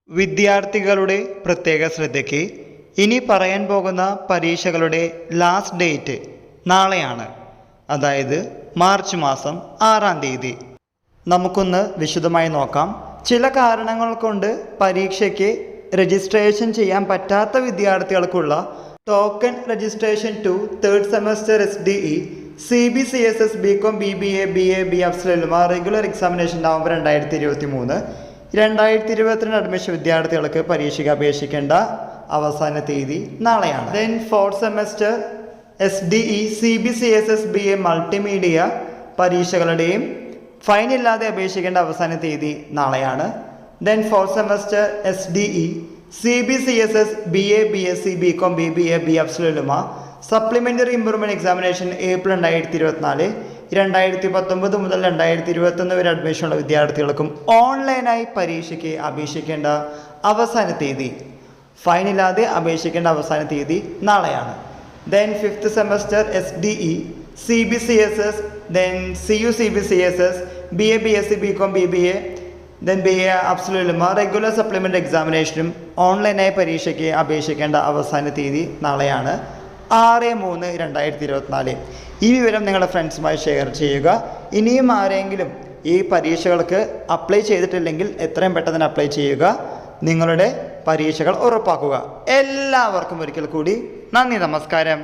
വിദ്യാർത്ഥികളുടെ പ്രത്യേക ശ്രദ്ധയ്ക്ക് ഇനി പറയാൻ പോകുന്ന പരീക്ഷകളുടെ ലാസ്റ്റ് ഡേറ്റ് നാളെയാണ്. അതായത് മാർച്ച് മാസം 6-ാം തീയതി. നമുക്കൊന്ന് വിശദമായി നോക്കാം. ചില കാരണങ്ങൾ കൊണ്ട് പരീക്ഷയ്ക്ക് രജിസ്ട്രേഷൻ ചെയ്യാൻ പറ്റാത്ത വിദ്യാർത്ഥികൾക്കുള്ള token registration to third semester SDE CBCSS BCom BBA BA BApsLLMA regular examination November 2023. 2022 admission വിദ്യാർത്ഥികൾക്ക് പരീക്ഷയ്ക്ക് അപേക്ഷിക്കേണ്ട അവസാന തീയതി നാളെയാണ്. Then fourth semester SDE CBCSS BA multimedia പരീക്ഷകളുടെയും ഫൈൻ ഇല്ലാതെ അപേക്ഷിക്കേണ്ട അവസാന തീയതി നാളെയാണ്. Then fourth semester SDE CBCSS BA BSc BCom BBA BApsLLMA supplementary improvement examination April 2024. 2019 മുതൽ 2021 വരെ അഡ്മിഷനുള്ള വിദ്യാർത്ഥികൾക്കും ഓൺലൈനായി പരീക്ഷയ്ക്ക് അപേക്ഷിക്കേണ്ട അവസാന തീയതി, ഫൈനില്ലാതെ അപേക്ഷിക്കേണ്ട അവസാന തീയതി നാളെയാണ്. Then fifth semester SDE CBCSS then CUCBCSS BA BSc BCom BBA then BA ApsLLMA regular supplement എക്സാമിനേഷനും ഓൺലൈനായി പരീക്ഷയ്ക്ക് അപേക്ഷിക്കേണ്ട അവസാന തീയതി നാളെയാണ് 6/3/2024. ഈ വിവരം നിങ്ങളുടെ ഫ്രണ്ട്സുമായി ഷെയർ ചെയ്യുക. ഇനിയും ആരെങ്കിലും ഈ പരീക്ഷകൾക്ക് അപ്ലൈ ചെയ്തിട്ടില്ലെങ്കിൽ എത്രയും പെട്ടെന്ന് അപ്ലൈ ചെയ്യുക. നിങ്ങളുടെ പരീക്ഷകൾ ഉറപ്പാക്കുക. എല്ലാവർക്കും ഒരിക്കൽ കൂടി നന്ദി, നമസ്കാരം.